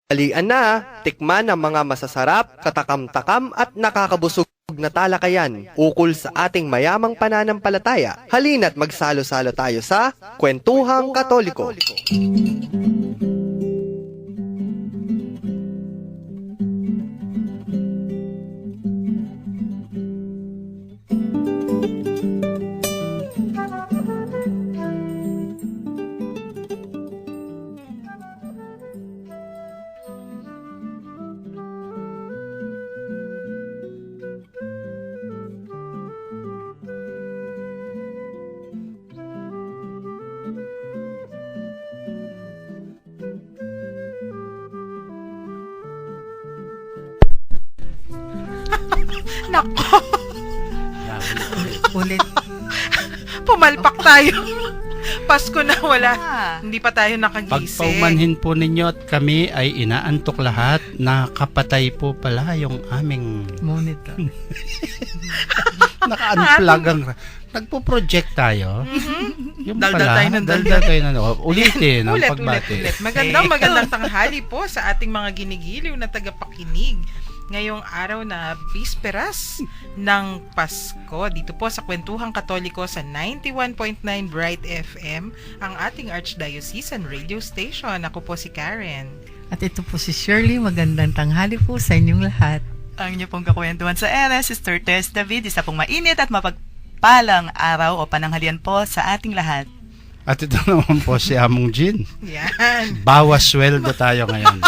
Halian na, tikman ang mga masasarap, katakam-takam at nakakabusog na talakayan ukol sa ating mayamang pananampalataya. Halina't magsalo-salo tayo sa Kwentuhang Katoliko. Nako, Ulit. pumalpak tayo. Pasko na wala. Hindi pa tayo nakagising. Pagpaumanhin po ninyo at kami ay inaantok lahat. Nakapatay po pala yung aming Monitor. naka-unplug ang... Nagpo-project tayo. Yung Daldal pala, tayo ng daldal tayo na. Ulitin ang ulit. pagbati. Magandang tanghali po sa ating mga ginigiliw na tagapakinig. Ngayong araw na bisperas ng Pasko. Dito po sa Kwentuhang Katoliko sa 91.9 Bright FM, ang ating Archdiocesan Radio Station. Ako po si Karen. At ito po si Shirley. Magandang tanghali po sa inyong lahat. Ang inyo pong kakwentuhan sa LS, Sister Tess David, isa pong mainit at mapagpalang araw o pananghalian po sa ating lahat. At ito naman po si Among Jean. Yan. Bawas sweldo tayo ngayon.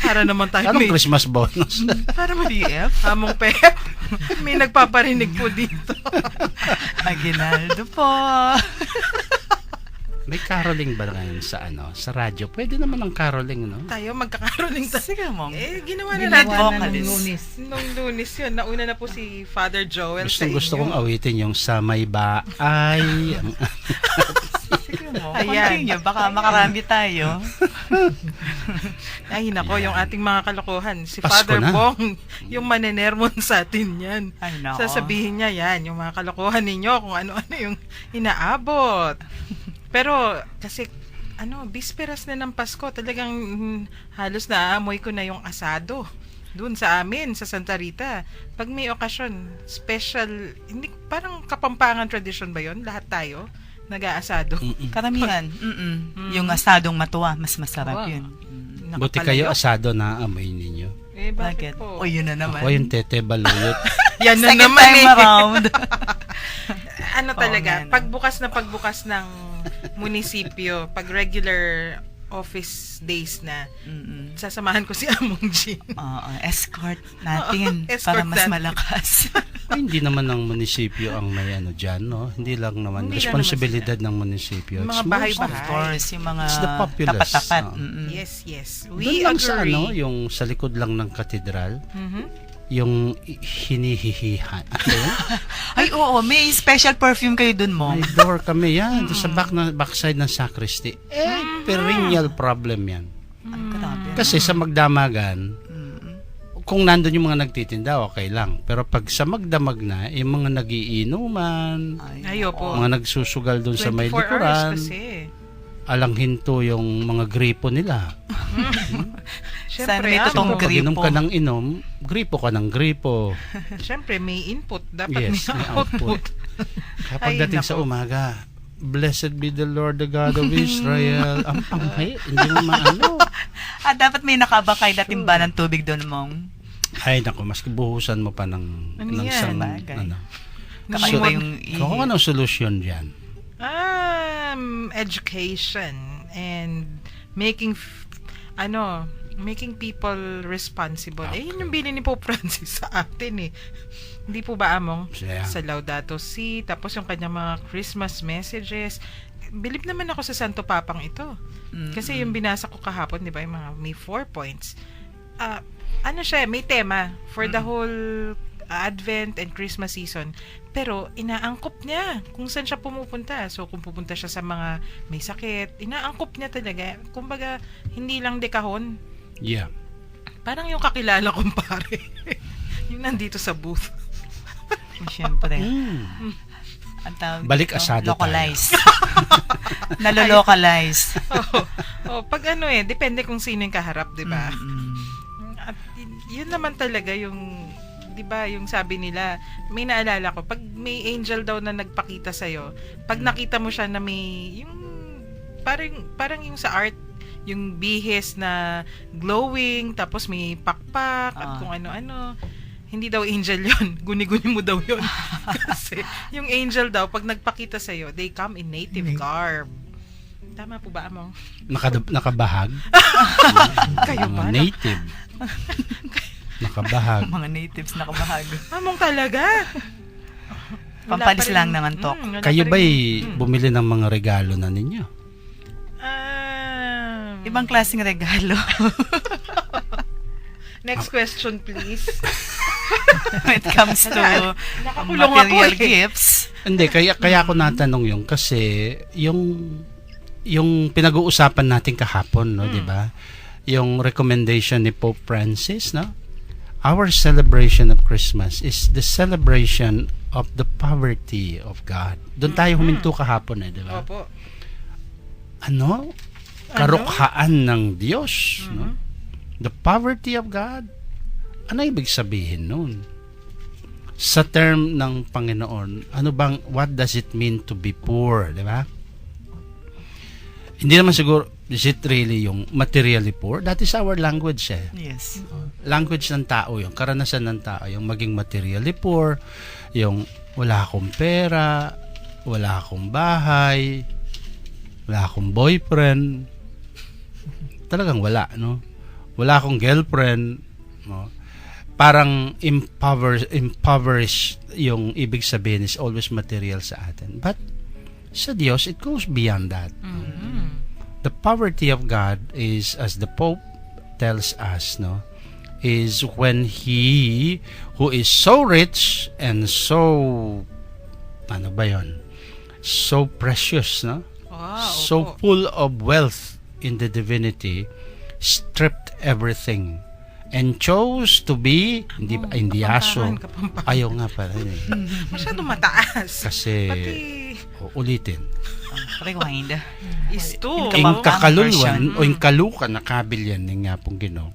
Para naman tayo Anong Christmas bonus? Para BF. Among Pep. May nagpaparinig po dito. Aguinaldo po. May caroling ba ngayon sa sa radyo? Pwede naman ang caroling, no? Tayo magkakaroling tayo. Sige mo. Ginawa na Ginawa natin. na vocalist. ng Lunes. Nung Lunes yun. Nauna na po si Father Joel sa inyo. Gusto kong awitin yung sa may baay. Sige mo. Ayan. Continue. Baka makarami tayo. Ay, nako, yung ating mga kalokohan. Si Pasko Father na. Bong, yung manenermon sa atin yan. Ay, nako. Sasabihin niya yan, yung mga kalokohan ninyo, kung ano-ano yung inaabot. Pero, kasi, bisperas na ng Pasko, talagang halos naamoy ko na yung asado. Doon sa amin, sa Santa Rita. Pag may okasyon, special, hindi, parang kapampangan tradition ba yon? Lahat tayo, nag-aasado. Karamihan. Yung asadong matuwa, mas masarap Wow. yun. Buti kayo asado na amoy ninyo. Eh, bakit Bakit? po? O, yun na naman. Ako yung tete baluyot. Yan na Second naman time eh. around. Ano talaga, man. pagbukas ng munisipyo, pag regular office days na, sasamahan ko si Among Jean. Escort natin Oo, escort para mas natin. malakas. Ay, hindi naman ng munisipyo ang may dyan, no? Hindi lang naman. Hindi lang Responsibilidad ng munisipyo. Yung mga It's bahay-bahay. Of course, yung mga It's the populace. tapat-tapat. Yes. Doon We lang agree. sa yung sa likod lang ng katedral, Mhm. yung hinihihihan. Ano yun? Ay, oo, may special perfume kayo dun mo. May door kami yan. Sa backside ng sacristy. Perennial problem yan. Ay, grabe. Kasi sa magdamagan, kung nandun yung mga nagtitinda, okay lang. Pero pag sa magdamag na, yung mga nagiinuman, Ayo po. mga nagsusugal dun sa may 24 hours likuran, kasi. alanghinto yung mga gripo nila. Sana may Amo. totoong Pag inom gripo. ka ng inom, gripo ka ng gripo. Siyempre, may input. Dapat Yes, may may output. Kapag Ay, dating sa nako. umaga, blessed be the Lord, the God of Israel. Ang panghay, hindi mo maano. Dapat may nakabakay na timba ng tubig dun mong. Ay, naku, mas buhusan mo pa ng Ano yan? isang, Bagay. ano. Kakaiba yung Kung anong solusyon dyan? Education and making people responsible. Okay. Yun yung bili ni Pope Francis sa atin eh. Hindi po ba, Among? Yeah. Sa Laudato Si, tapos yung kanyang mga Christmas messages. Believe naman ako sa Santo Papang ito. Kasi yung binasa ko kahapon, di ba, yung mga may 4 points. May tema for the whole Advent and Christmas season. Pero inaangkop niya kung saan siya pumupunta. So kung pupunta siya sa mga may sakit, inaangkop niya talaga. Kumbaga, hindi lang dekahon. Yeah. Parang yung kakilala kong pare. Yung nandito sa booth. Siyempre. Ang tawag Balik dito, asado localize. Nalolocalize. Pag depende kung sino yung kaharap, 'di ba? At yun naman talaga yung 'di ba, yung sabi nila, may naalala ko, pag may angel daw na nagpakita sa pag nakita mo siya na may yung parang yung sa art, yung bihis na glowing, tapos may pakpak at kung ano-ano. Hindi daw angel yun. Guni-guni mo daw yun. Kasi yung angel daw, pag nagpakita sa'yo, they come in native garb. Tama po ba, Among? Nakabahag. Kayo ba? Mga native. Nakabahag. Mga natives nakabahag. Among talaga? Wala Pampalis pa rin- lang ng antok. wala Kayo pa ba'y rin- bumili ng mga regalo na ninyo? Ibang klaseng regalo. Next question, please. When it comes to Nakakulong material ako eh. gifts. Hindi, kaya ako natanong yung kasi yung pinag-uusapan natin kahapon, no, 'di ba? Yung recommendation ni Pope Francis, no? Our celebration of Christmas is the celebration of the poverty of God. Doon tayo huminto kahapon, 'di ba? Opo. Ano? Karukhaan ng Diyos, no? The poverty of God. Ano ibig sabihin nun? Sa term ng Panginoon, what does it mean to be poor, di ba? Hindi naman siguro, is it really yung materially poor? That is our language eh. Yes. Language ng tao yung karanasan ng tao, yung maging materially poor, yung wala akong pera, wala akong bahay, wala akong boyfriend, talagang wala, no? Wala akong girlfriend, no? Parang impoverished yung ibig sabihin is always material sa atin. But sa Diyos, it goes beyond that. The poverty of God is, as the Pope tells us, no, is when He who is so rich and so, ano ba yun? So precious, no? So Opo. full of wealth in the divinity, stripped everything and chose to be hindi aso. Kapampangan. Ayaw nga pala eh. Masyado mataas. Kasi Pati ulitin. Rewind. is two. Ing Kapampangan kakaluluan version. o ing kalukan na kabilyan ng nga pong Ginoo.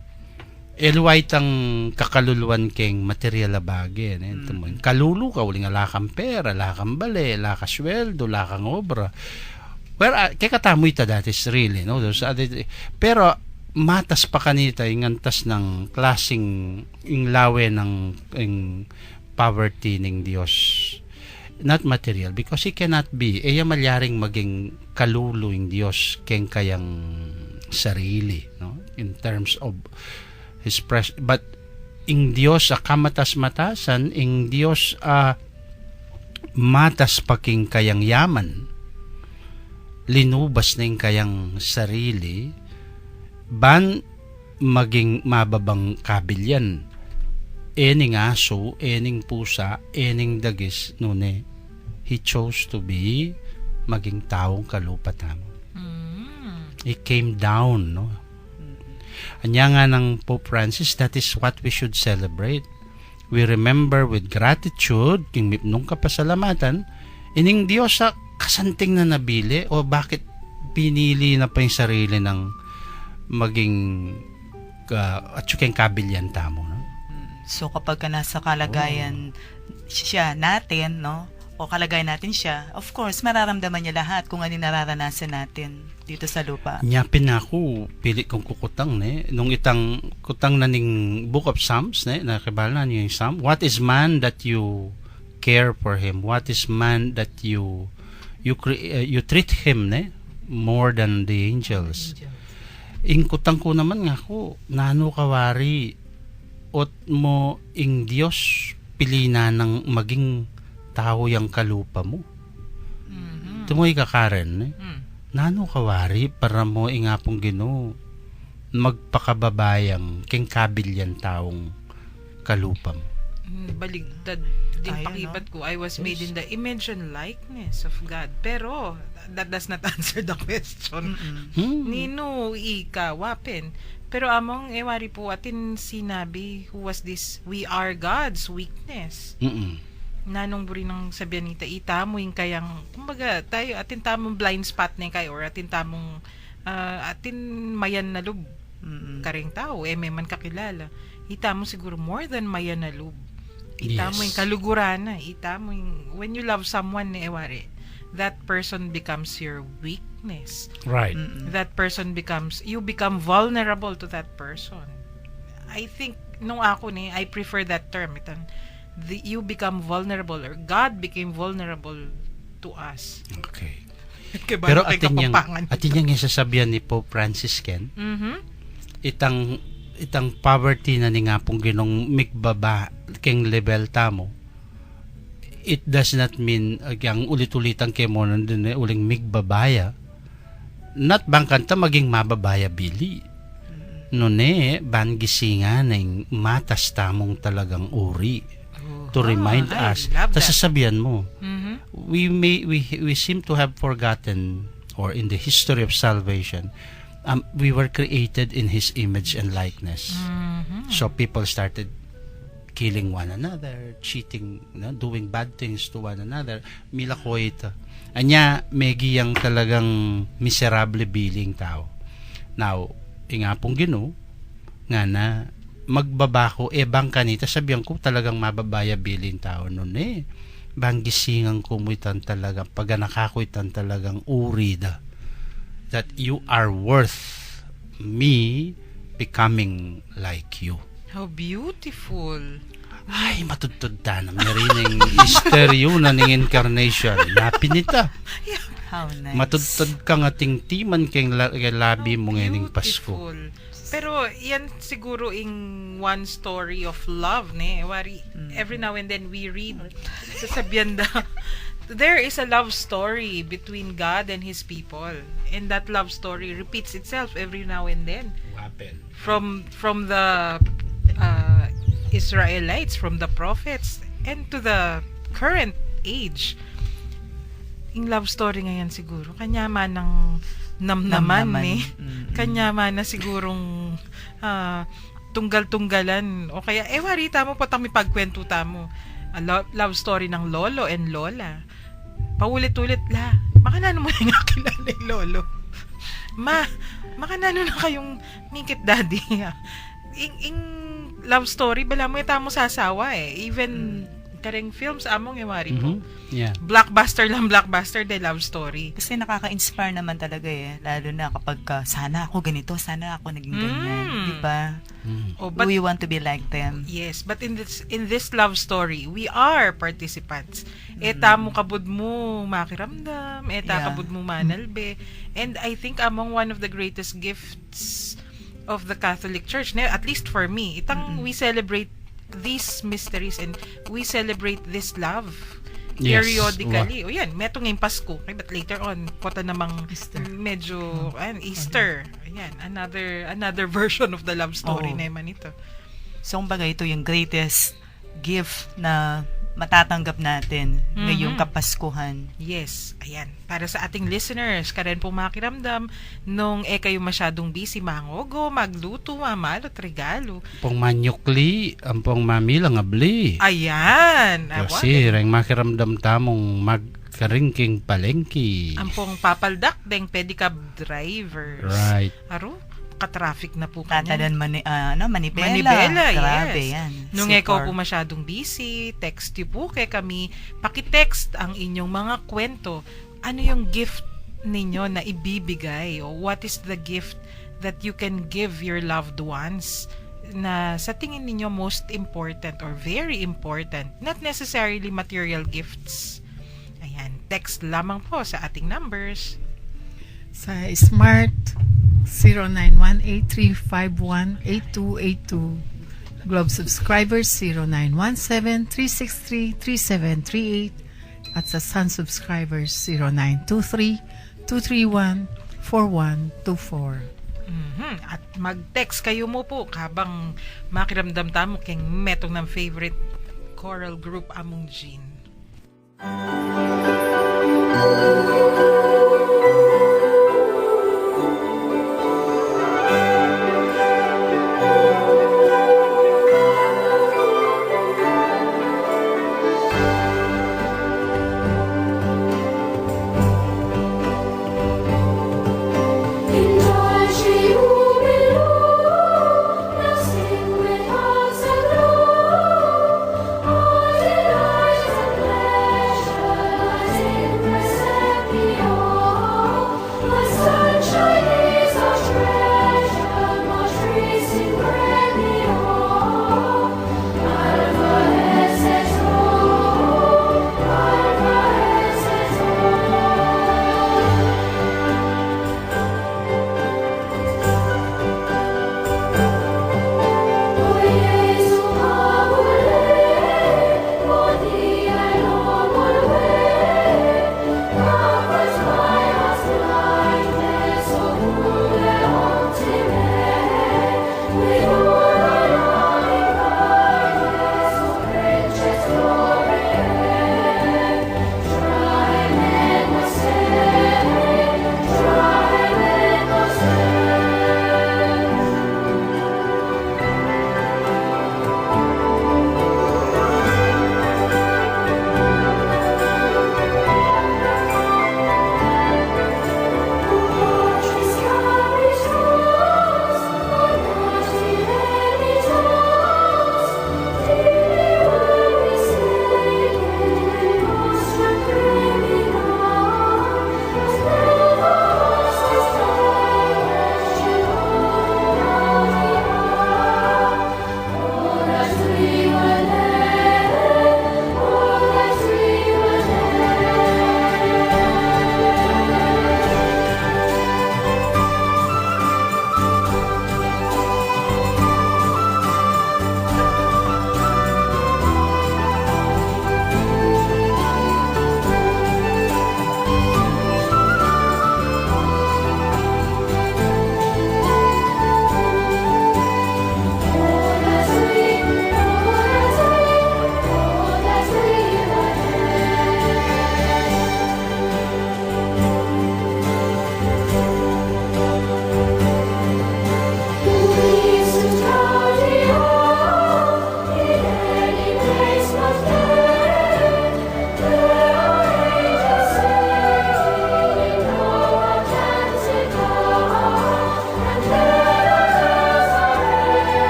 Eluway tang kakaluluan keng material abagi. Kalulu ka, uling ala kang pera, ala kang bale, ala ka sweldo, ala kang obra. Well, kaya katamoy ta that is really, no? Pero matas pa kanita yung antas ng klaseng yung lawe ng yung poverty ng Diyos. Not material, because He cannot be. Malyaring maging kalulu yung Diyos keng kayang sarili, no? In terms of His but ing Diyos kamatas-matasan, ing Diyos matas paking kayang yaman, linubas na yung kayang sarili, ban maging mababang kabilyan, ening aso, ening pusa, ening dagis, nune, He chose to be maging taong kalupatan. He came down, no? Anya nga ng Pope Francis, that is what we should celebrate. We remember with gratitude, king mipnong kapasalamatan, ining Diyos sa kasanting na nabili, o bakit pinili na pa yung sarili ng maging at yung kabilyan tamo, no? So kapag ka nasa kalagayan siya natin, no? O kalagayan natin siya, of course, mararamdaman niya lahat kung ano yung nararanasan natin dito sa lupa. Nyapin na ako, pili kong kukutang, ne? Nung itang kutang na ning Book of Psalms, ne? Nakibala niyo yung Psalm. What is man that you care for him? What is man that you treat him, ne? More than the angels. Ing kutang ko naman nga ko, nano kawari, ot mo ing Diyos, pili na ng maging tao yung kalupa mo. Tumoy ka Karen, eh? Nano kawari para mo ingapong Ginoo magpakababayang king kabilyan taong kalupa mo. Baligtad din Tayo, pakibat ko. I was made in the image and likeness of God. Pero that does not answer the question. Nino ika wapen. Pero among ewari po atin sinabi, who was this? We are God's weakness. nanong buri ng sabianita, itamoy kayang, kumbaga, tayo, atin tamong blind spot na kayo, or atin tamong, atin mayan na lub, karing tao, may man kakilala. Itamo siguro more than mayan na lub. Itamo Yes. yung kaluguran na, itamo yung, when you love someone, ewari, that person becomes your weakness. Right. That person becomes, you become vulnerable to that person. I think, nung ako I prefer that term. You become vulnerable, or God became vulnerable to us. Okay. Kaya ba Pero kay Kapampangan? atin yung isasabihan ni Pope Francis Ken, Mhm. itang poverty na ni nga pong ginong migbaba keng level tamo, it does not mean ang ulit-ulitan kay mo nandun uling migbabaya, not bang kanta maging mababaya bili. No ban gisingan ng matas tamong talagang uri to remind I us. love that. Sasabihan mo, Mhm. we seem to have forgotten, or in the history of salvation, we were created in His image and likeness. So people started killing one another, cheating, doing bad things to one another. Mila ko ito. Anya, megi yang talagang miserable biling tao. Now, nga pong nga na magbabako, bang kanita, sabihan ko talagang mababaya biling tao nun bang gisingan ko mo itan talagang, pag nakako itan talagang uri that you are worth me becoming like you. How beautiful. Ay, matutod na marining stereo na ning incarnation. Napinita. How nice. Matutod ka nga tingtiman kay labi mo ngayon Pasko. Beautiful. Pero yan siguro in one story of love, wari, every now and then we read sa sabienda, there is a love story between God and His people, and that love story repeats itself every now and then. From the Israelites, from the prophets, and to the current age. Yung love story ngayon siguro, kanya man ng namnaman. Kanya man na sigurong tunggal-tunggalan, o kaya warita mo po tami pagkwento tamo, love story ng lolo and lola, paulit-ulit makanano mo na nga kilala yung lolo, makanano na kayong mingkit daddy. ing love story bala mo tamo sasawa even kareng films among yamari po. Yeah. Blockbuster de love story. Kasi nakaka-inspire naman talaga lalo na kapag sana ako ganito, sana ako naging ganyan, di ba? But we want to be like them. yes, but in this love story, we are participants. Tamo kabud mo makiramdam, kabud mo manalbe. And I think among one of the greatest gifts of the Catholic Church, at least for me, we celebrate these mysteries and we celebrate this love periodically. O yan, meto ngayong Pasko. Okay, but later on, pota namang medyo Easter. Ayan, another version of the love story naman ito. So, kumbaga, ito yung greatest gift na matatanggap natin ngayong Kapaskuhan. Yes, ayan. Para sa ating listeners, karen pong makiramdam, nung kayo masyadong busy, mangogo, magluto, mamalot, regalo. Pong manyukli, ang pong mamilang abli. Ayan! Kasi, reng makiramdam tamong magkaringking palengki. Ang pong papaldak, deng pedicab driver. Right. Aro, ka-traffic na po kanya. Tatalan Manibela. Manibela, Grabe yes. yan. Nung So ikaw far. po masyadong busy, text you po kay kami. Pakitext ang inyong mga kwento. Ano yung gift ninyo na ibibigay? O what is the gift that you can give your loved ones na sa tingin ninyo most important or very important? Not necessarily material gifts. Ayan, text lamang po sa ating numbers. Sa Smart 0918-351-8282. Globe subscribers 0917-363-3738. At sa Sun subscribers 0923-231-4124. At mag-text kayo mo po habang makiramdam tamo keng metong ng favorite choral group among Jean.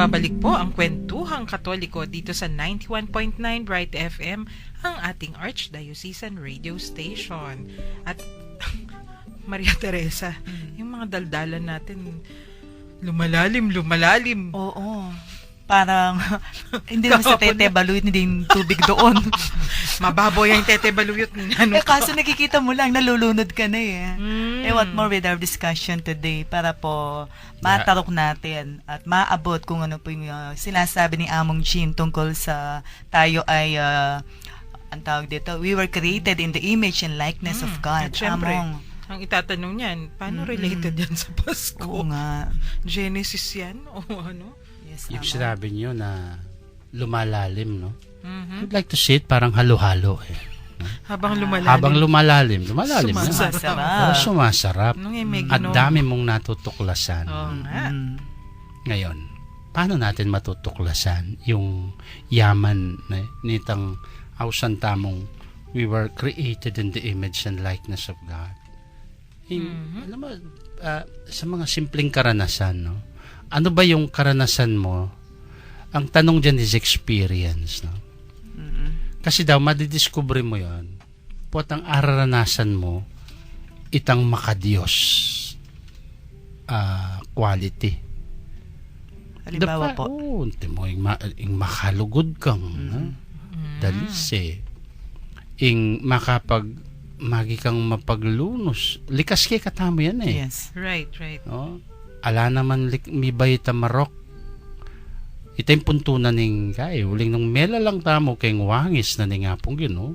Nagbabalik po ang Kwentuhang Katoliko dito sa 91.9 Bright FM, ang ating Archdiocesan Radio Station. At Maria Teresa, yung mga daldalan natin, lumalalim. Oo. Parang, hindi naman sa Tete Baluyot, hindi yung tubig doon. Mababoy ang Tete Baluyot. Kaso nakikita mo lang, nalulunod ka na eh. What more with our discussion today para po matarok natin at maabot kung ano po yung sinasabi ni Among Jean tungkol sa tayo ay, ang tawag dito, we were created in the image and likeness of God. At syempre, Among, ang itatanong niyan, paano related yan sa Pasko? oo nga. Genesis yan? O ano? Yes, Yung Among. sinabi nyo na lumalalim, no? Mhm. I'd like to see it parang halo-halo eh. Habang lumalalim. Habang lumalalim na. Sumasarap. Pero sumasarap. Nung may At ginawa. dami mong natutuklasan. Oo nga. Ngayon, paano natin matutuklasan yung yaman na nitang ausan tamong we were created in the image and likeness of God? Alam mo, sa mga simpleng karanasan, no? Ano ba yung karanasan mo? Ang tanong dyan is experience, no? Kasi daw, madidiscover mo yon po ang araranasan mo itang makadiyos quality. Halimbawa po. Oo, mo, yung makalugod kang dalise. Yung magi kang mapaglunos. Likas kay katamo yan eh. Yes. Right. No? Ala naman may bayita marok. Ito yung puntunan ng kay. Uling nung mela lang tamo kay wangis na ni nga pong yun. No?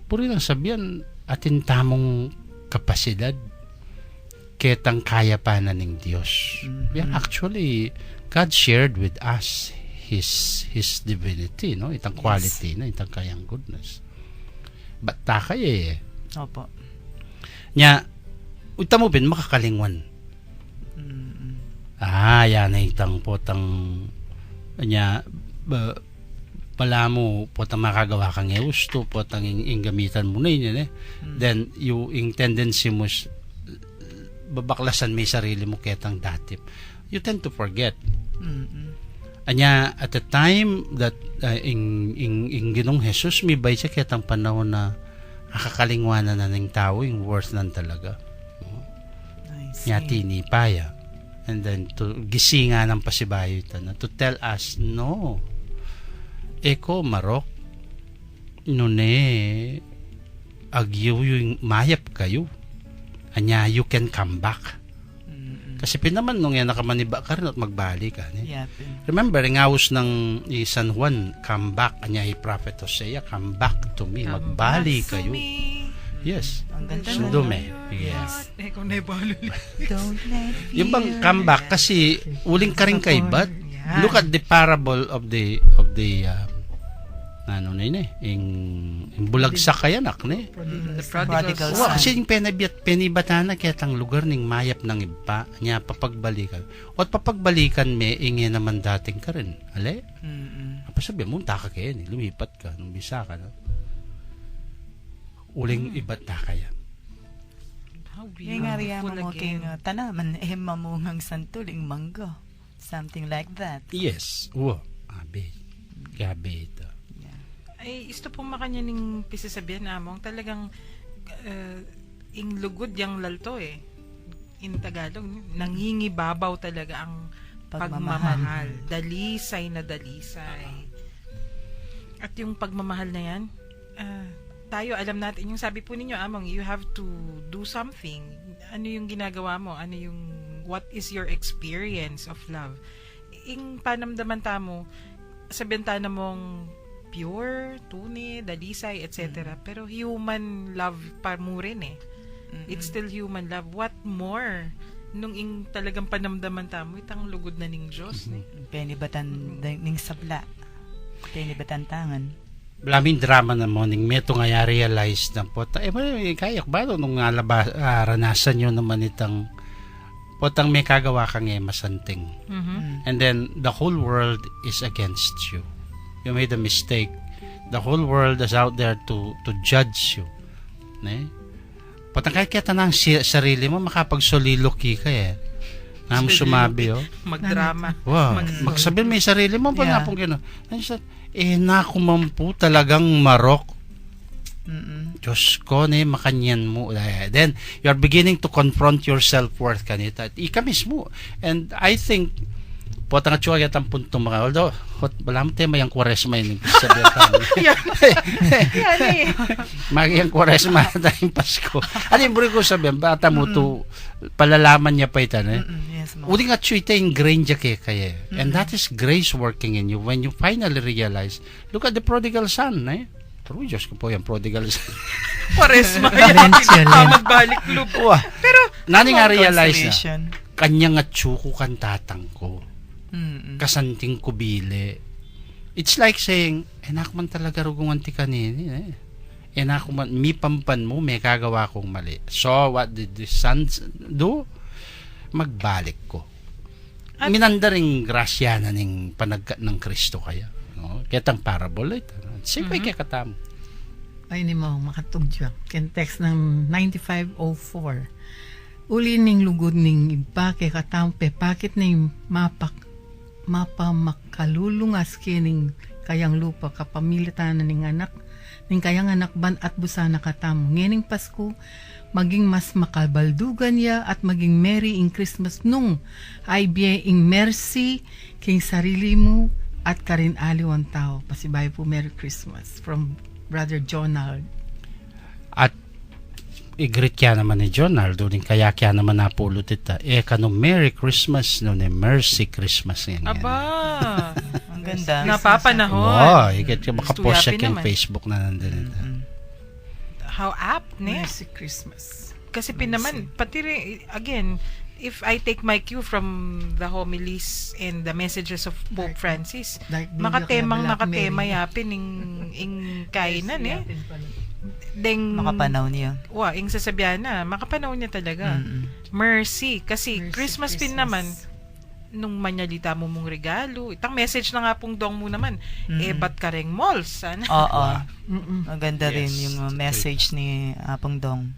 Puri lang sabihan atin tamong kapasidad ketang kaya pa na ng Diyos. Yeah, actually, God shared with us His divinity, no? Itang quality na, itang kayang goodness. Ba't takay eh? Opo. Nya, uta mo bin makakalingwan. Yan na itang potang nya pala mo potang makagawa kang gusto, potang ing gamitan mo na yun eh. Then, yung tendency mo babaklasan may sarili mo ketang dati. You tend to forget. Anya, at the time that in Ginong Jesus, may bay siya ketang panahon na akakalingwanan na ng tao, yung worth nan talaga. Nya tinipaya. And then, to gisinga ng pasibayo ito na to tell us, no, eko marok, nune, agyo yung mayap kayo. Anya, you can come back. Kasi pinaman nung yan nakamaniba ka rin at magbalik ka. Remember, ngawas ng San Juan, come back. Anya, prophet Hosea, come back to me. Magbalik kayo. Yes. Ang ganda na. Sundume. Yes. Kung naibalo. Don't let Yung bang come back, kasi uling ka rin kay Bad. Yan. Look at the parable of the ano na yun eh, yung bulagsak kaya nak ne. The prodigal Son. Wa kasi yung penibatan na ketang lugar ning mayap ng iba niya papagbalikan. O at papagbalikan me ingi naman dating ka rin. Ale? Apa sabi mo taka kaya ni lumipat ka nung bisa ka no. Uling ibat ta kaya. How Yung nga riyan beautiful mo king again. tanaman mamungang santuling mangga. Something like that. Yes. Uwa. Abe. Gabe ito. Ay, isto pong makanya ning pisasabihan namong talagang ing lugod yang lalto eh. In Tagalog, nangingibabaw talaga ang pagmamahal. Dalisay na dalisay. At yung pagmamahal na yan, tayo alam natin, yung sabi po ninyo, Among, you have to do something. Ano yung ginagawa mo? Ano yung, what is your experience of love? Ing panamdaman tamo, sabihan ta na mong pure, tunay, dalisay, etc. Pero human love pa mo rin eh. It's still human love. What more? Nung ing talagang panamdaman tamo, itang lugod na ning Diyos. Penibatan ning sabla. Penibatan tangan. Laming drama na mo ning meto nga realize na po kayak ba nung ranasan nyo naman itang potang may kagawa kang masanting. And then the whole world is against you. You made a mistake. The whole world is out there to judge you. Ne? Potang kahit kita ng sarili mo makapagsolilok ka eh. Nam sumabi, oh. Magdrama. Wow, magsabi may sarili mo pa Yeah. nga pong gano'n. Naku man po talagang marok. Diyos ko, makanyan mo. Then, you're beginning to confront your self-worth kanita. Ika mismo. And I think, po nga chua yatang punto mga, although, wala mo tema yung kwaresma yun. Yan eh. Magyang kwaresma tayong Pasko. Ano yung buri ko sabihin, bata mo to, palalaman niya pa ito, eh? Yes, ma'am. Udi nga chua ito yung grain dya kaya. And that is grace working in you when you finally realize, look at the prodigal son, eh? True, Diyos ko po yung prodigal son. Kwaresma. Eventually. Magbalik loob. Wah, Pero, nani nga realize na, Consolation. kanya nga tsuko kan tatang ko. Mm-mm. Kasanting ko bili. It's like saying, enak man talaga rugungan ti kanini, eh. Enak man, mi pampan mo, may kagawa kong mali. So, what did the sons do? Magbalik ko. Minanda ring grasya na ning panagkat ng Kristo kaya. No? Kaya parable ito. Siyempre kaya katamo. Ay, ni mo, makatugyo. Ken text ng 9504. Uli ning lugod ning iba, kay katampe, pakit ning mapa makalulungas kining kayang lupa, kapamilitan na ning anak, ning kayang anak ban at busana katamo. Ngening Pasko, maging mas makabaldugan ya at maging merry in Christmas nung ay biye ing mercy king sarili mo at karin aliwan tao. Pasibay po, Merry Christmas from Brother Jonald. At igrit kya naman ni Jonaldo, din kaya kya naman napulot ita. Kanong Merry Christmas, no ni Mercy Christmas. Yan, aba. Ang ganda. Napapanahon. Wow, ikit ka makapost siya Tuyapin kang naman. Facebook na nandun ita. How apt, ne? Merry Christmas. Kasi naman, pati rin, again, if I take my cue from the homilies and the messages of Pope Francis, Like, makatema yapin ing kainan, eh. Deng, Makapanaw niya. ing sasabihan na, makapanaw niya talaga. Mercy. Kasi Mercy Christmas pin Christmas. naman, nung manyalita mo mong regalo, itang message na nga pong dong mo naman, ba't ka ring malls? Sana? Oo. Mm-mm. Maganda rin Yes, yung message ni Apong Dong.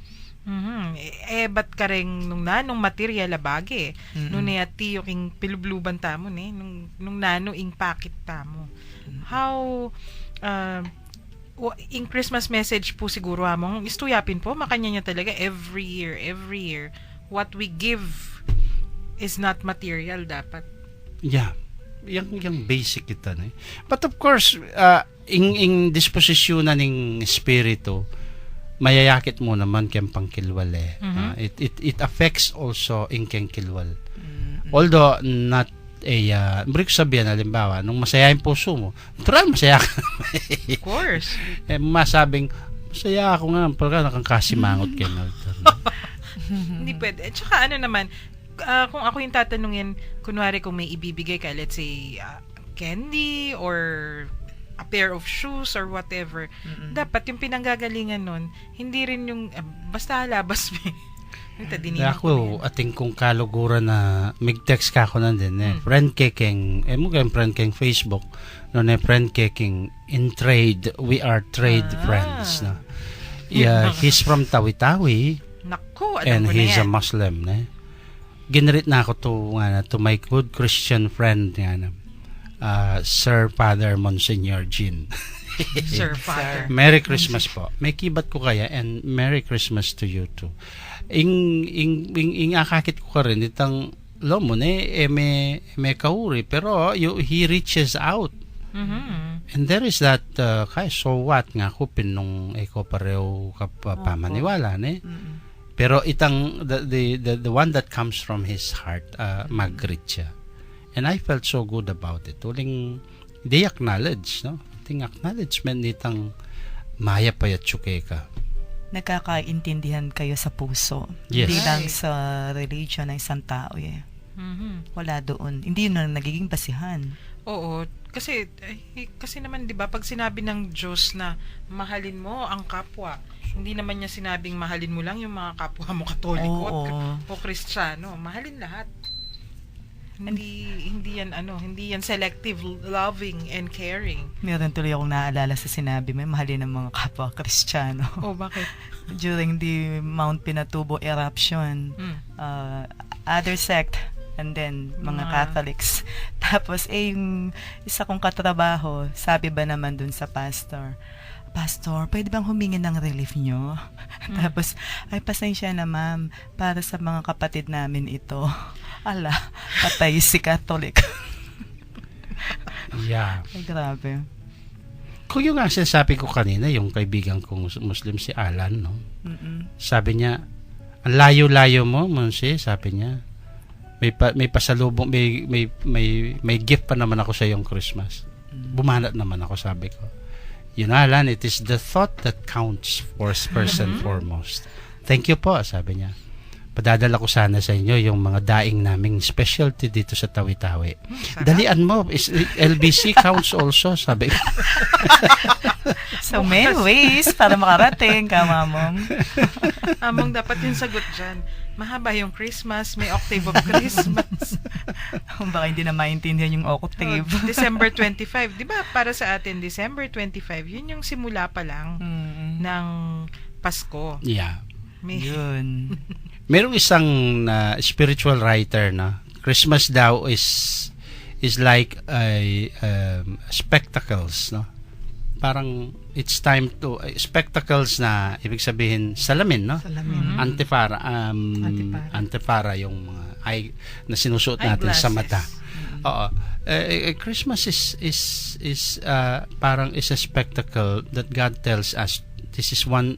Ba't ka rin nung nanong material abage? Nung niyati yung king pilubluban tamo, nung nano ing pakit tamo. How, in Christmas message po siguro among istuyapin po, makanya niya talaga every year, what we give is not material dapat. Yeah. Yung basic ito. Ne? But of course, ing disposisyon na ning espiritu, mayayakit mo naman kayang pangkilwal eh. It affects also in kayang kilwal. Although not balik ko sabihin, halimbawa, nung masaya yung puso mo, natural masaya ka. Of course. Masabing, masaya ako nga, pagka nakangkasimangot kayo. Hindi pwede. At saka ano naman, kung ako yung tatanungin, kunwari kung may ibibigay ka, let's say, candy or a pair of shoes or whatever, dapat yung pinanggagalingan nun, hindi rin yung, basta halabas mo. Ako, ating kung kaluguran na mig-text ka ako nandun friend keking, mo kayong friend keking Facebook, no na friend keking in trade, we are trade friends. No? Yeah, he's from Tawi-Tawi Naku, and alam ko na he's a yan. Muslim. Generate na ako to my good Christian friend Sir Father Monsignor Jean. Sir Father. Merry Christmas po. May kibat ko kaya and Merry Christmas to you too. Ing akakit ko ka rin itang lomo may kauri pero he reaches out. And there is that kaya so what nga ko pinong eko pareho kapamaniwala pero itang the one that comes from his heart mag-greet siya. And I felt so good about it. Uling they acknowledge, no? Ting acknowledgement nitang maya payat ka. Nagkakaintindihan kayo sa puso. Yes. Hindi lang sa religion ng isang tao eh. Wala doon. Hindi yun ang nagiging basihan. Oo. Kasi naman, di ba, pag sinabi ng Diyos na mahalin mo ang kapwa, hindi naman niya sinabing mahalin mo lang yung mga kapwa mo Katoliko o Kristiyano. Mahalin lahat. Hindi yan selective loving and caring. Meron tuloy akong naaalala sa sinabi mo, mahalin ng mga kapwa Kristiyano. Oh, bakit? During the Mount Pinatubo eruption, other sect and then mga Catholics. Tapos yung isa kong katrabaho, sabi ba naman dun sa pastor, Pastor, pwede bang humingi ng relief nyo? Tapos, ay pasensya na ma'am, para sa mga kapatid namin ito. Ala, patay si Catholic. Yeah. Ay, grabe. Kung yung nga sinasabi ko kanina, yung kaibigan kong Muslim si Alan, no? Sabi niya, ang layo-layo mo, Monse, sabi niya. May pasalubong, may gift pa naman ako sa iyong Christmas. Bumanat naman ako, sabi ko. Yun, Alan, it is the thought that counts first and foremost. Thank you po, sabi niya. Padadala ko sana sa inyo yung mga daing naming specialty dito sa Tawi-Tawi. Dalian mo, LBC counts also, sabi ko. So many ways para makarating ka, mamong. Among dapat yung sagot dyan. Mahaba yung Christmas, may octave of Christmas. Baka hindi na maintindihan yung octave. December 25. Di ba para sa atin, December 25, yun yung simula pa lang ng Pasko. Yeah. Yun. Merong isang spiritual writer na Christmas daw is like spectacles, no? Parang it's time to spectacles na ibig sabihin salamin, no? Salamin. Antipara yung mga eye na sinusuot natin sa mata. Oo. Christmas is parang is a spectacle that God tells us this is one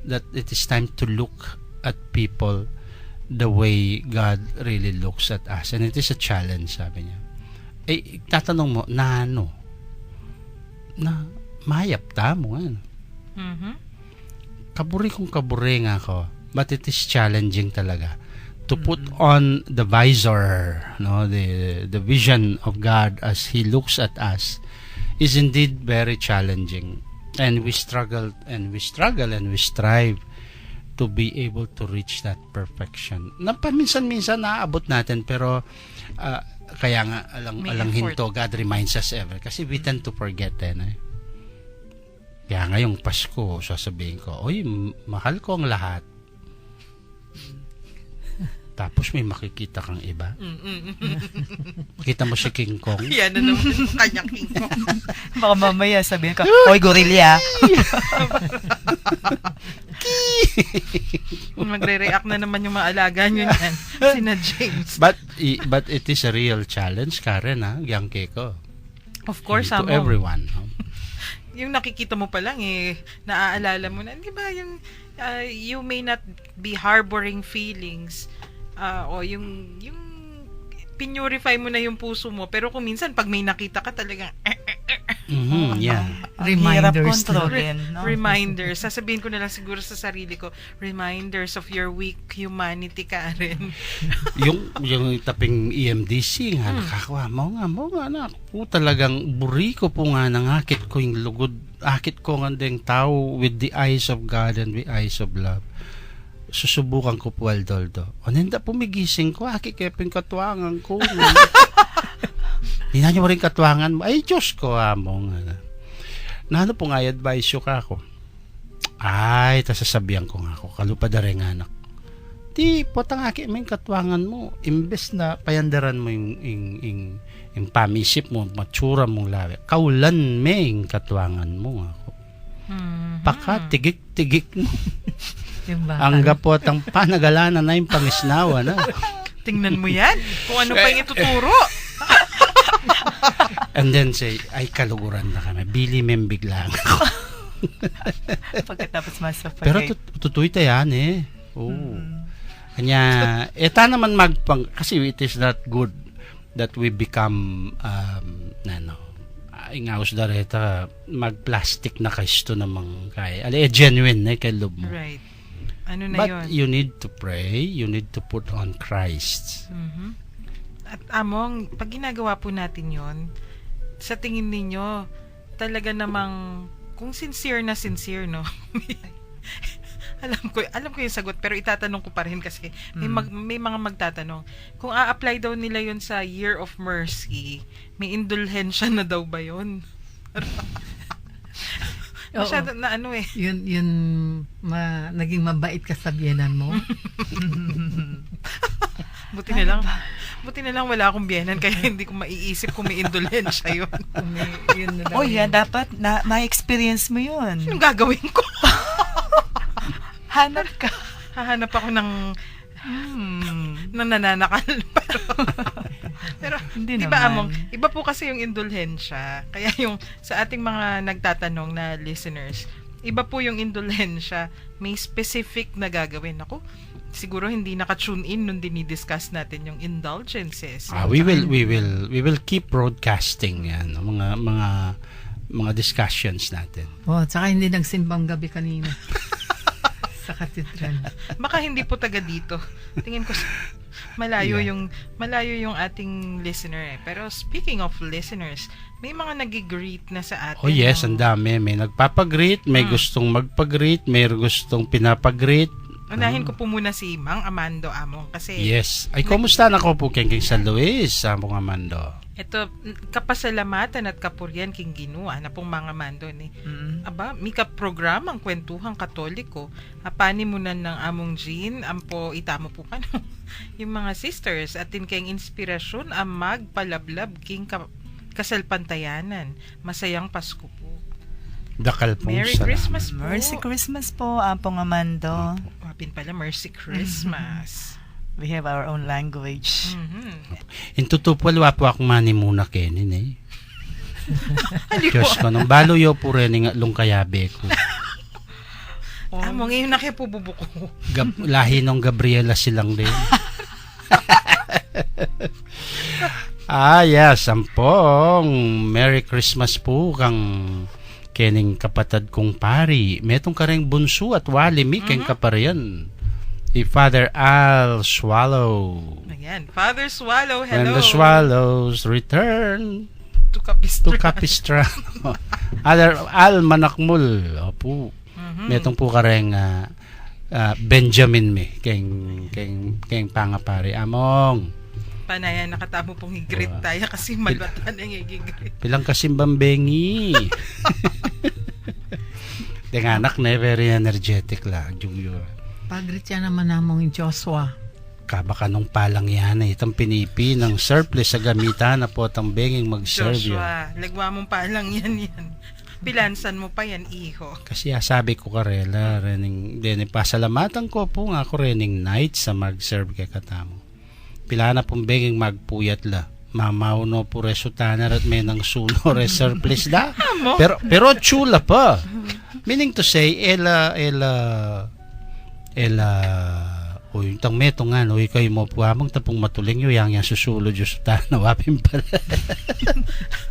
that it is time to look at people the way God really looks at us, and it is a challenge, sabi niya. Tatanong mo na ano? Na mayap ta mo ano? Kaburi nga ako, but it is challenging talaga to put on the visor, no, the vision of God as He looks at us is indeed very challenging, and we struggle and we strive to be able to reach that perfection. Na paminsan-minsan naaabot natin, pero kaya nga alang hinto, God reminds us ever, kasi we tend to forget Kaya ngayong Pasko, sasabihin ko, oy, mahal ko ang lahat. Tapos may makikita kang iba. Kita mo si King Kong. Yan na naman yung kanyang King Kong. Baka mamaya sabihin ka, oy, gorilla. Magre-react na naman yung mga alaga nyo yan. Sina James. But it is a real challenge, Karen, yang Keko. Of course, to everyone. Yung nakikita mo pa lang naaalala mo na, di ba, yung you may not be harboring feelings, o yung pinurify mo na yung puso mo, pero kung minsan pag may nakita ka talagang yeah. Reminders. Reminders. Sasabihin ko na lang siguro sa sarili ko, reminders of your weak humanity, Karen. yung taping EMDC nga, nakakawa mo nga na po, talagang buri ko po nga, nangakit ko yung lugod, akit ko nga ding tao with the eyes of God and the eyes of love. Susubukan ko po, Aldoldo. Nenda pumigising ko, keping katwangan ko. Hindi na nyo rin katwangan mo. Ay, Diyos ko, among. Na ano po nga, advice yung ako. Ay, tasasabihan ko nga ako. Kalupad rin anak. Di, potang aki may katwangan mo. Imbes na payandaran mo yung pamisip mo, matsura mong lawi. Kaulan may katwangan mo ako. Paka, tigik-tigik mo. Ang gapot ang panagalanan na yung pangisnawa na. Tingnan mo yan. Kung ano pa yung ituturo. And then say, ay kaluguran na kami. Bili mem biglang. Pagkatapos masuffocate. Pero tutuloy tayo yan Kanya, eta naman kasi it is not good that we become ingaos dareta mag-plastic na kaisto namang kaya. Genuine kay loob mo. Right. Ano na But yun? you need to pray, you need to put on Christ. At among, pag ginagawa po natin yon, sa tingin ninyo, talaga namang, kung sincere, no? alam ko yung sagot, pero itatanong ko pa rin kasi may mga magtatanong. Kung a-apply daw nila yon sa Year of Mercy, may indulhensya na daw ba yon? Masyado na Yun naging mabait ka sa biyenan mo. Buti na lang wala akong biyenan kaya hindi ko maiisip kung may indulhensya yun. Yun na lang. Oh, yeah, dapat ma-experience mo yun. Anong gagawin ko? Hanap ka. Hahanap ako ng nananakal. Pero Hindi di ba, naman. Among, iba po kasi yung indulhensya. Kaya yung sa ating mga nagtatanong na listeners, iba po yung indulhensya. May specific na gagawin. Ako, siguro hindi naka-tune in nung dinidiscuss natin yung indulgences. We will keep broadcasting yan, mga discussions natin. Oh, tsaka hindi nagsimbang gabi kanina. Sa katedral. Baka hindi po taga dito. Tingin ko malayo yung ating listener eh. Pero speaking of listeners, may mga nag-greet na sa atin. Oh yes, ang dami. May nagpapag-greet, may gustong magpag-greet, may gustong pinapag-greet. Unahin ko po muna si Mang Amando Among kasi Yes. Ay, kumusta na ko po King San Luis, Among Amando? ito, kapasalamatan at kapurian king Ginoo na pong mga mando ni. Aba, may kaprogramang kwentuhang katoliko. Apani mo na ng among Jean, ampo itamo po ka no? Yung mga sisters, atin kayong inspirasyon ang magpalablab king kasalpantayanan. Masayang Pasko po. Dakal pong Merry salamat. Christmas po. Mercy Christmas po, Apong Amando. Wapin pala, Merry Christmas. We have our own language. Intutupwal po akong mani muna kenin eh. Diyos ko, nung balo yo po rin nga lungkayabe ko. Amo, ngayon na kayo po bubuko. Lahi nung Gabriela silang din. Yes, ampong. Merry Christmas po kang kening kapatid kong pari. Metong kareng bunso at wali mi keng kaparian. Father Al Swallow. Ayan, Father Swallow, hello. When the swallows return To Capistrano. to Capistrano. Al Manakmul. Opo. Metong po kareng Benjamin mi keng pangapari. Among. Panayan, nakatamo pong higrit tayo kasi malbatan ang higrit. Pilang kasimbambengi. Anak na very energetic la. Jungyo. Pagrit yan naman namong Joshua. Kabaka nung palang yan eh. Itang pinipi ng surplus sa gamitan na po itang benging mag-serve yun. Joshua, lagwa mong palang yan. Pilansan mo pa yan, iho. Kasi sabi ko karela, din pasalamatan ko po nga ako rening night sa mag-serve kay katamo. Pila na pong benging magpuyat la. Mamaw no po resutaner at may nang suno surplus da. Pero chula pa. Meaning to say, yung tang meto nga, no, kayo mo po amang tapong matuling yung susulo Diyos ta, nawapin pala.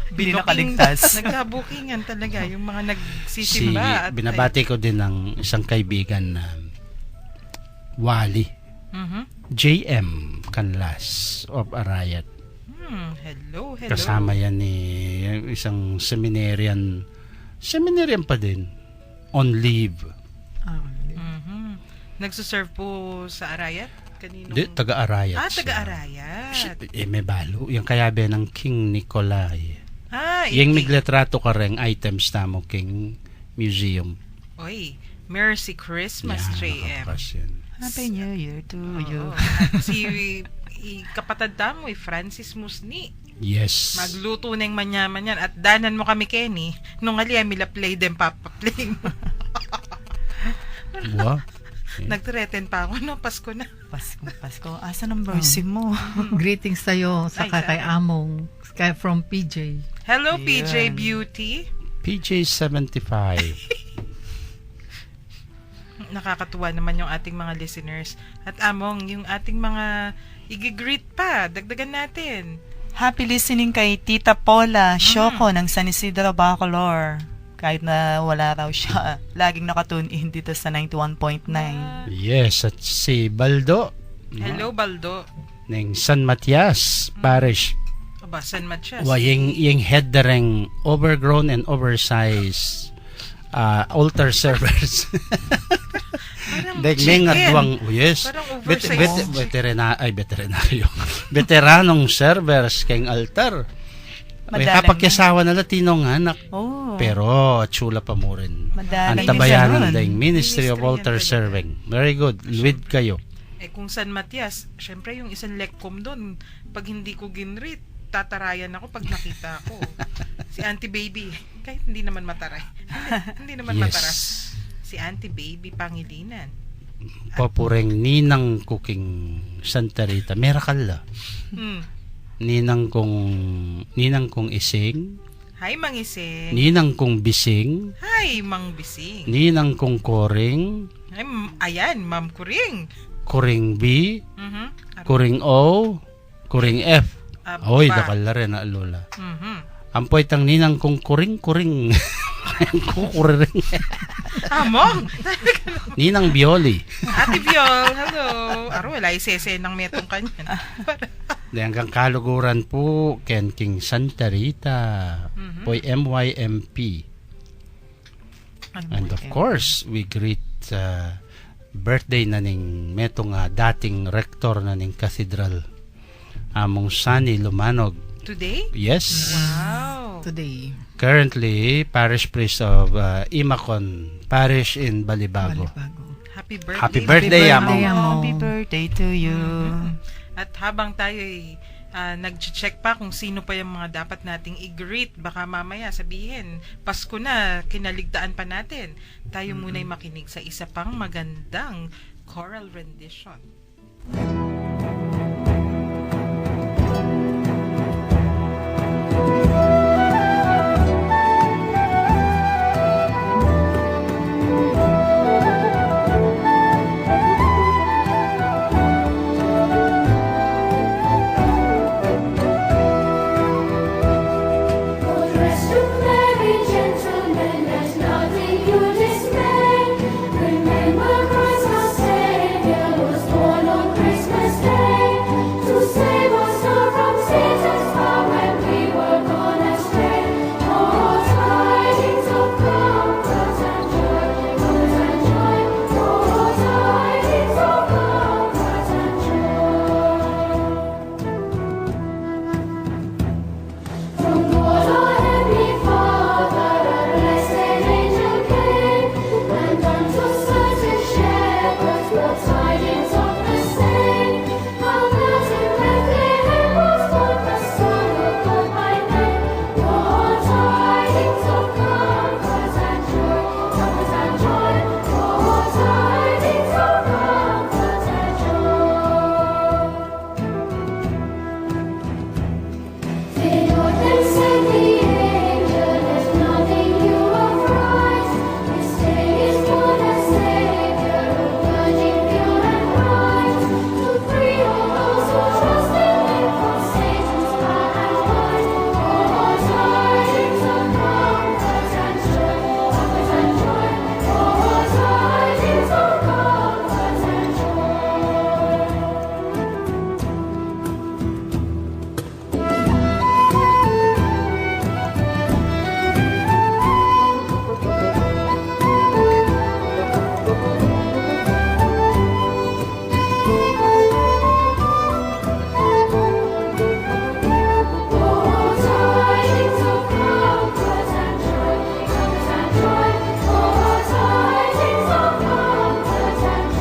Bili na kaligtas. Nagkabukingan talaga yung mga nagsisimba. Binabati ko din ng isang kaibigan na Wali. JM Canlas of Arayat. Hello. Kasama yan ni isang seminarian pa din on leave. Nagsuserve po sa Arayat? Kaninong? Di, taga-Arayat. Taga-Arayat. May balo. Yung kayabe ng King Nicolay. Yung Iti. migletrato ka rin items na mo King Museum. Oy, Merry Christmas, JM. Happy New Year to you. Si kapatid mo, Francis Musni. Yes. Magluto ng manyaman yan. At danan mo kami, Kenny. Nung ali, mila play din, papaplay mo. Wow. Nagtreten pa ako, no? Pasko na. Pasko. Asa ng mercy mo? Greetings sa'yo sa Ay, kay Among from PJ. Hello, Ayan. PJ Beauty. PJ 75. Nakakatuwa naman yung ating mga listeners. At Among, yung ating mga igigreet pa. Dagdagan natin. Happy listening kay Tita Paula Shoko ng San Isidro Bacolor. Kahit na wala raw siya, laging nakatune in dito sa 91.9. Yes, at si Baldo. Hello, Baldo. Ng San Matias Parish. Aba, San Matias. Yung head dareng overgrown and oversized altar servers. Parang Dagmeng at chicken. duwang, yes. Parang oversized. Veterinaryo. Veteranong servers keng altar. Madalang Kapagyasawa na Latinong anak. Oh. Pero chula pa mo rin. Madalang Ang tabayanan yun. dahil Ministry of Ministry Altar yan talaga. Serving. Very good. Lead kayo. Kung San Matias, syempre yung isang lekkom doon, pag hindi ko ginread, tatarayan ako pag nakita ko. Si Auntie Baby, kahit hindi naman mataray. Hindi naman mataras. Si Auntie Baby Pangilinan. Papureng ninang cooking Santa Rita. Miracle la. Ninang kong ising. Hi, Mang Ising. Ninang kong bising. Hi, Mang Bising. Ninang kong koring. Ay, ayan, Ma'am Kuring. Kuring B. Mhm. Kuring O. Kuring F. Hoy, Pa. dakal na rin na lola. Mhm. Ampoy tang ninang kong kuring. Kuring. Among. Ninang Bioli. Ate Viol, hello. Aro, wala isese ng metong kanyan. Di hanggang kaluguran po, Ken King Santa Rita. Poy MYMP. And of course, we greet birthday na ning metong dating rector na ning cathedral. Among Sunny Lumanog. Today? Yes. Wow. Today. Currently, parish priest of Imacon Parish in Balibago. Balibago. Happy birthday. Happy birthday, Among. Happy birthday to you. At habang tayo nag-check pa kung sino pa yung mga dapat nating i-greet, baka mamaya sabihin, Pasko na, kinaligtaan pa natin. Tayo muna'y makinig sa isa pang magandang choral rendition. Rest of merry gentlemen, let nothing you dismay. Remember Christ our Savior was born on Christmas Day to save us all from Satan's power when we were gone astray. Oh, tidings of comfort and joy, comfort and joy. Oh, tidings of comfort and joy. From God our Heavenly Father, a blessed angel came, and unto certain shepherds brought tidings of the same. How that in Bethlehem was born the Son of God by name. Oh, tidings of comfort and joy, comfort and joy. Oh, tidings of comfort and joy. Fear not, then said the angel, there's nothing new of right. This day is born a Savior, a virgin pure and bright, to free all those who trust in Him from Satan's power and might. Oh, tidings of comfort and joy, comfort and joy. Oh, tidings of comfort and Oh, tidings of comfort and joy, comfort and joy. Oh, tidings of comfort and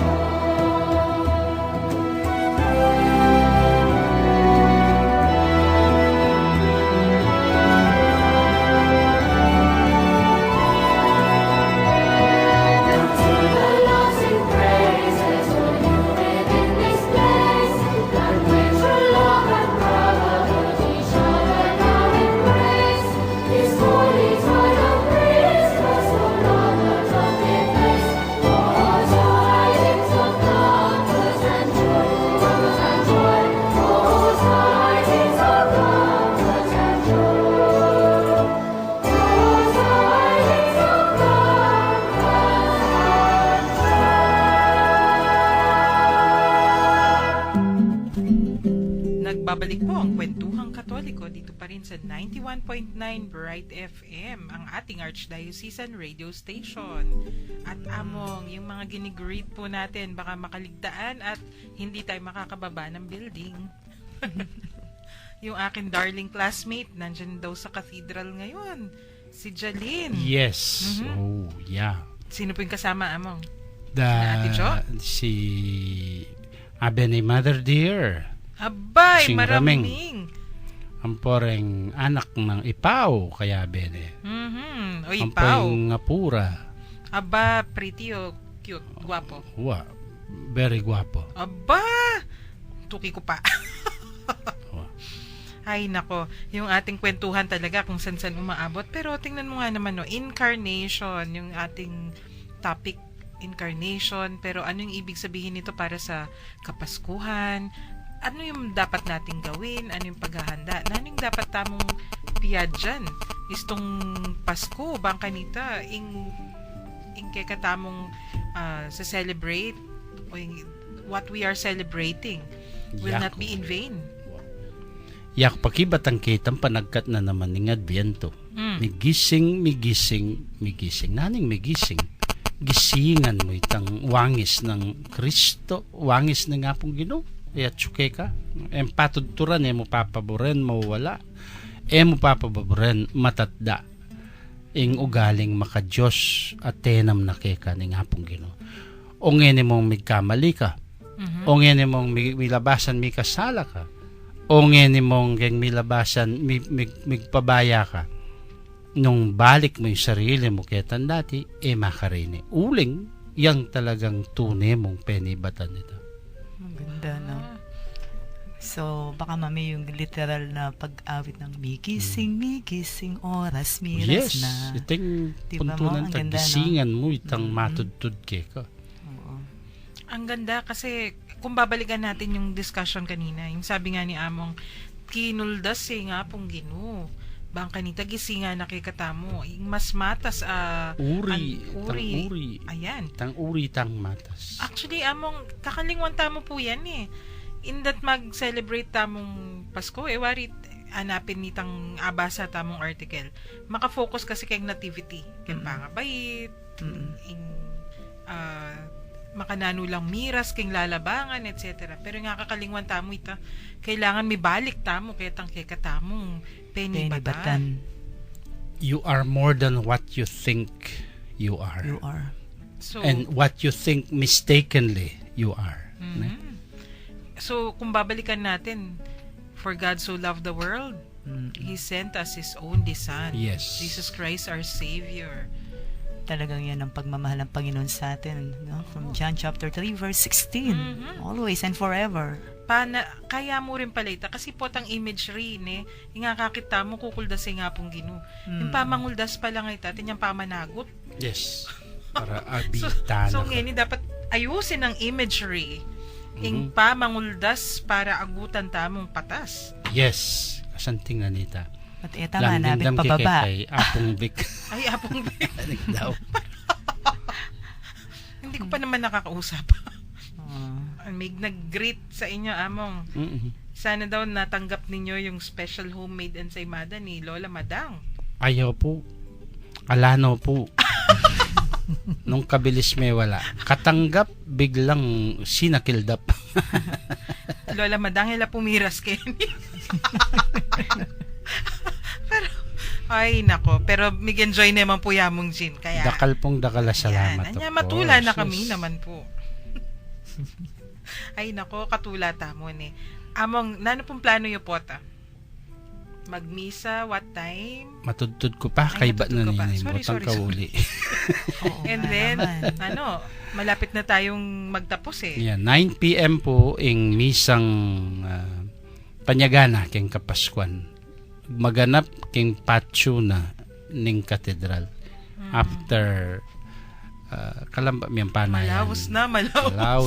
the Lord sing praises, all you live in this place, and with true love and brotherhood each other now embrace. This holy tide of Christmas, O Lord, the trumpet place. Oh, tidings of comfort and joy, comfort and joy. Oh, tidings of comfort and joy. Oh, tidings of Nagbabalik po ang Kwentuhang Katoliko dito pa rin sa 91.9 Bright FM, ang ating Archdiocesan radio station. At Among, yung mga ginigreet po natin, baka makaligtaan at hindi tayo makakababa ng building. Yung akin darling classmate, nandyan daw sa cathedral ngayon. Si Jaline. Yes. Oh, yeah. Sino po yung kasama, Among? The, Ate Jo? si Abe ni Mother Dear. Abay, Sing maraming. Ang poreng anak ng Ipaw, kaya bene. Mhm. Oy, Ang Pao. poreng Ngapura. Aba, pretty o cute, guwapo. Wa, very guwapo. Aba! Tuki ko pa. Wa. Ay, nako. Yung ating kwentuhan talaga kung saan-saan umaabot. Pero tingnan mo nga naman, no, incarnation, yung ating topic, incarnation. Pero ano yung ibig sabihin nito para sa Kapaskuhan? Ano yung dapat nating gawin? Ano yung paghahanda? Ano yung dapat tamong piyad dyan? Istong Pasko, bangkanita, ing kaya tamong sa celebrate o what we are celebrating will not be in vain. Yak pakibatang kitang panagkat na naman ng Adviento. Migising. Naning migising. Gisingan mo itang wangis ng Kristo, wangis ng apong Ginoo. Tsuke ka. Patudturan, mo papaboren, mawala. Mo papaboren, matatda. Ing ugaling makadiyos at tenam na keka ng apong Ginoo. O ngeni mong migkamali ka. O ngeni mong milabasan mi kasala ka. O ngeni mong geng milabasan migpabaya ka. Nung balik mo yung sarili mo ketan dati, makarene. Uling, yang talagang tunay mong penibatan nito. Ang ganda, no? So, baka mami yung literal na pag-awit ng migising, oras, miras Yes, na. iting Diba punto mo? ng Ang ganda, tagisingan mo, itang matudtud ke ka. Oo. Ang ganda kasi kung babalikan natin yung discussion kanina, yung sabi nga ni Among, kinuldas nga pong Ginoo. Bangkanita gisinga nakikatamo. Yung mas matas Uri, tang uri. uri. Ayan. Tang uri, tang matas. Actually, Among, kakalingwan tamo po yan eh. In that mag-celebrate tamong Pasko, wari anapin nitang abasa tamong article. Maka-focus kasi kay nativity. Kay pangabait, ing makanano lang miras, kay lalabangan, etc. Pero nga kakalingwan tamo ita, kailangan may balik tamo, kaya tang kay katamong penibatan. Penibatan. You are more than what you think you are. You are. So, And what you think mistakenly you are. So, kung babalikan natin, for God so loved the world, He sent us His only Son. Yes. Jesus Christ, our Savior. Talagang yan ang pagmamahal ng Panginoon sa atin, no? From John chapter 3 verse 16. Always and forever. Kaya mo rin pala ita, kasi po tang imagery, ne? Yung nga kakita mo, kukuldas nga pong Ginoo. Yung pamanguldas pa lang ita, yung pamanagot. Yes. Para abitana So, ka. ngayon, dapat ayusin ang imagery. Yung pamanguldas para agutan tamong patas. Yes. Kasanting na nita. At tama, nabing pababa. Kay Apong Vic. Ay, apong daw. hindi ko pa naman nakakausap. May nag-greet sa inyo, Among. Sana daw natanggap ninyo yung special homemade ensaymada ni Lola Madang. Ayaw po. Alano po. Nung kabilis may wala. Katanggap, biglang sinakildap. Lola Madang, hila pumiras kayo. Pero, ay nako. Pero mig-enjoy naman po yamong Jin. Kaya, Dakal pong dakala, salamat. Anya, of matula na course. kami Yes. naman po. Ay nako, katula tamo ni. Among, nano pong plano yung pota? Magmisa, what time? Matudtud ko pa, Ay, kay ba matudtud na ko pa. ninay mo, Sorry, tang sorry. kauli. Oo And nga then, naman. malapit na tayong magtapos eh. Yeah, 9 p.m. po ing misang panyagana king Kapaskuan. Maganap king patio na ning katedral. After kalamba miyang panayan. Malaos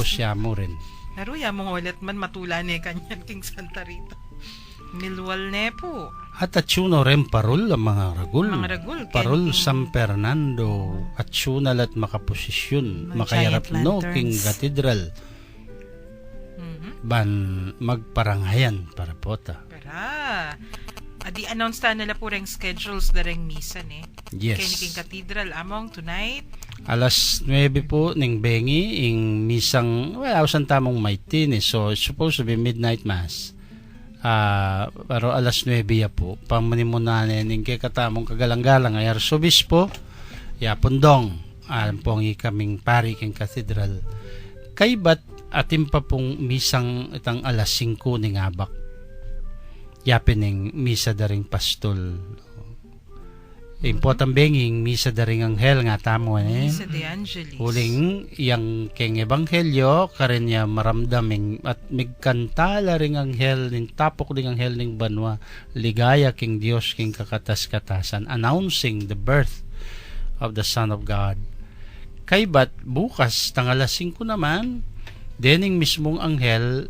siya mo rin. Naruya mong ulit man matula ni kanyan king Santa Rita. Milwal ne po. At atsuno rin parol ang mga ragul. Mga ragul, Parol king- San Fernando. Atsunal at makaposisyon. Mga Makayarap giant no lanterns. king katedral. Ban magparangayan para pota. Para. Di-announce ta nila po ring schedules na ring misa ni. Yes. Kay ni king Cathedral among tonight. Alas 9 po ning bengi ing misang usan tamong maitin so it's supposed to be midnight mass. Pero alas 9 ya po pamanimunanen ning kay katamong kagalang-galang ay arsobispo ya pundong po ang ikaming pari king cathedral kay bat atin pa pong misang itang alas 5 ni ngabak. Yapining misa daring pastol. Important benging misa daring anghel nga tamo Misa de Angelis. Huling yang keng ebanghelyo karen niya maramdaming at migkantala ring anghel ning tapok ding anghel ning banwa ligaya king Dios king kakatas-katasan announcing the birth of the Son of God. Kay bat bukas tangalas 5 naman dening mismong anghel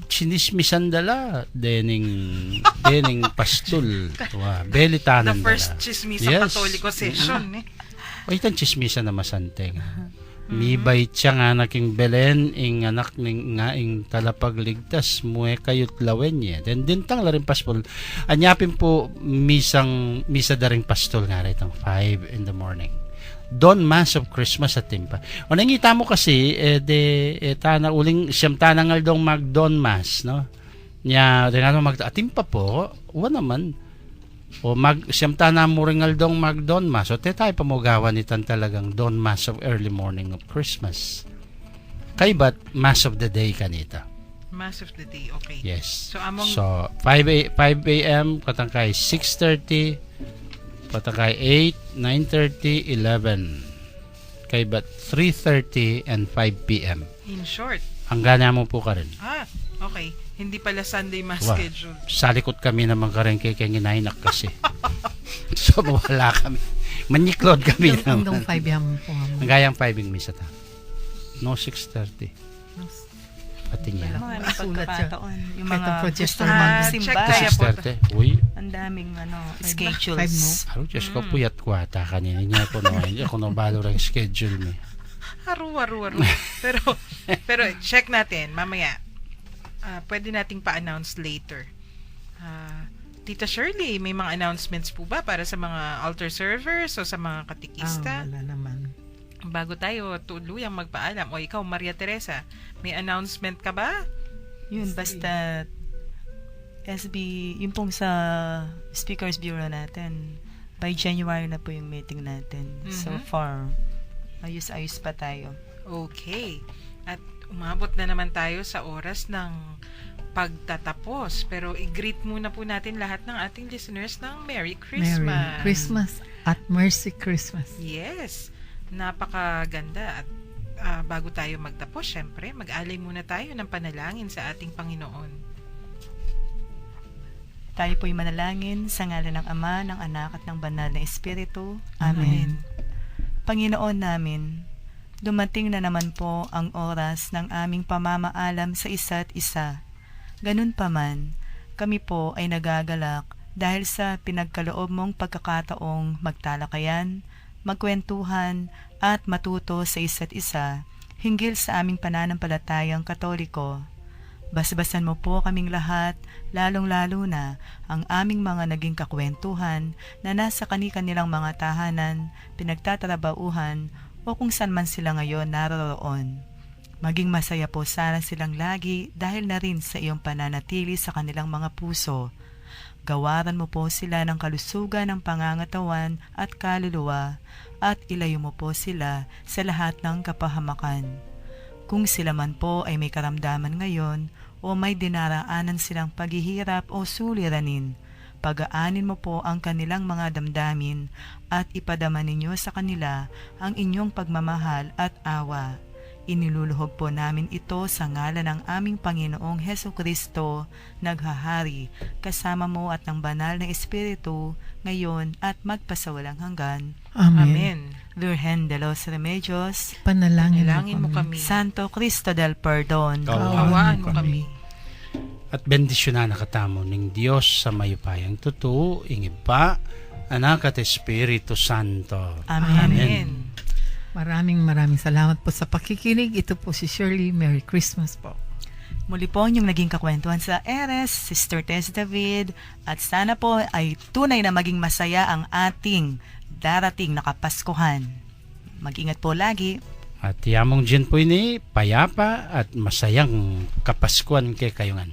sinismisan dala dening pastol belitanan The first dala. chismisa Yes. Katoliko session. O itan chismisa na masanteng. Mibay siya nga naking Belen ing anak ning nga ing talapagligtas muhe kayot lawen niya. Then dintang la rin pastol. Anyapin po misa daring pastol nga rin 5 in the morning. Dawn Mass of Christmas at timpa. O nangita mo kasi tana uling siyam tanangal dong mag Dawn Mass, no? Nya denano mag atimpa po, wa naman. O mag siyam tana mo ringal dong mag Dawn Mass. O tayo pamugawan nitan talagang Dawn Mass of early morning of Christmas. Kay bat Mass of the day kanita. Mass of the day, okay. Yes. So, among 5 a.m. katangkay 6:30 patangkay 8, 9:30, 11. Kay bat 3:30 and 5 p.m. in short. Hanggang mo po ka rin. Okay. Hindi pala Sunday Mass Wow. schedule. Salikot kami naman ka rin kay ginainak kasi. So wala kami. Manyiklod kami Hanggang naman. 5 yan po. Hanggang 5 yung misa ta. No 6:30. Pati niya. Mga may Sulat siya. pagkakataon. Yung Kahit mga ang projector gusto man. na Check simbahan. kaya po. 6:30. Uy. Ang daming Five schedules. mo. Aro, Diyos ko, puyat ko ata kanina niya ako no. Hindi ako no balo rin schedule mo. Haru. pero check natin mamaya. Pwede nating pa-announce later. Tita Shirley, may mga announcements po ba para sa mga altar servers o sa mga katikista? Wala naman. Bago tayo tuluyang magpaalam. O ikaw, Maria Teresa, may announcement ka ba? Yun, basta SB, yun pong sa Speakers Bureau natin. By January na po yung meeting natin. So far, ayos-ayos pa tayo. Okay. At umabot na naman tayo sa oras ng pagtatapos. Pero i-greet muna po natin lahat ng ating listeners ng Merry Christmas. Merry Christmas at Mercy Christmas. Yes. Napakaganda. At bago tayo magtapos, syempre, mag-alay muna tayo ng panalangin sa ating Panginoon. Tayo po'y manalangin sa ngalan ng Ama, ng Anak at ng Banal na Espiritu. Amen. Panginoon namin, dumating na naman po ang oras ng aming pamamaalam sa isa't isa. Ganun pa man, kami po ay nagagalak dahil sa pinagkaloob mong pagkakataong magtalakayan, magkwentuhan at matuto sa isa't isa hinggil sa aming pananampalatayang Katoliko. Basbasan mo po kaming lahat, lalong-lalo na ang aming mga naging kakwentuhan na nasa kani-kanilang mga tahanan, pinagtatrabauhan o kung saan man sila ngayon naroroon. Maging masaya po sana silang lagi dahil na rin sa iyong pananatili sa kanilang mga puso. Gawaran mo po sila ng kalusugan ng pangangatawan at kaluluwa at ilayo mo po sila sa lahat ng kapahamakan. Kung sila man po ay may karamdaman ngayon o may dinaraanan silang paghihirap o suliranin, pagaanin mo po ang kanilang mga damdamin at ipadama ninyo sa kanila ang inyong pagmamahal at awa. Iniluluhog po namin ito sa ngalan ng aming Panginoong Hesukristo, naghahari, kasama mo at ng banal na Espiritu, ngayon at magpasawalang hanggan. Amen. Amen. Virgen de los Remedios, Panalangin Panalangin mo kami. Santo Cristo del Perdón, Kawaan mo kami. At bendisyon na nakatamo ng Diyos sa mayupayang totoo, ingib pa, Anak at Espiritu Santo. Amen. Maraming salamat po sa pakikinig. Ito po si Shirley. Merry Christmas po. Muli po yung naging kakwentuhan sa Eres, Sister Tess David, at sana po ay tunay na maging masaya ang ating darating na Kapaskuhan. Mag-ingat po lagi. At yamong dyan po ini, payapa at masayang Kapaskuhan kay kayungan.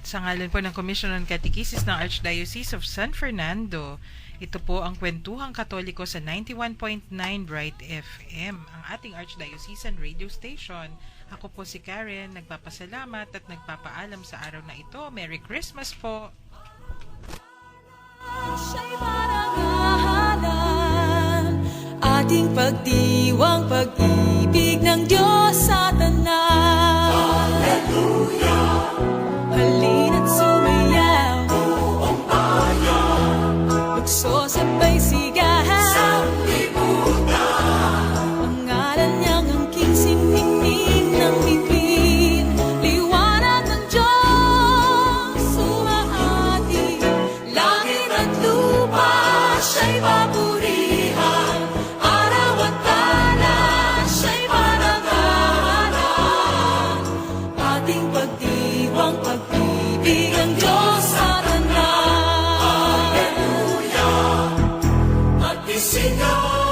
Sa ngalan po ng Commission on Catechesis ng Archdiocese of San Fernando, Ito po ang Kwentuhang Katoliko sa 91.9 Bright FM, ang ating Archdiocesan radio station. Ako po si Karen, nagpapasalamat at nagpapaalam sa araw na ito. Merry Christmas po! Siya'y parangalan, ating pagdiwang pag-ibig ng Diyos sa tanan. Hallelujah! Halina't sumayaw, buong bayan, lukso sabay sigaw, sa libutan. Ang ngalan niyang angking siningning ng bituin, liwanag ng Diyos, sumahati. Langit at lupa, siya'y papurihan, araw at talan, siya'y parangalan. Ating pagdiwang pag-ibig ang Diyos sa tanan. Hallelujah! Magdisingaw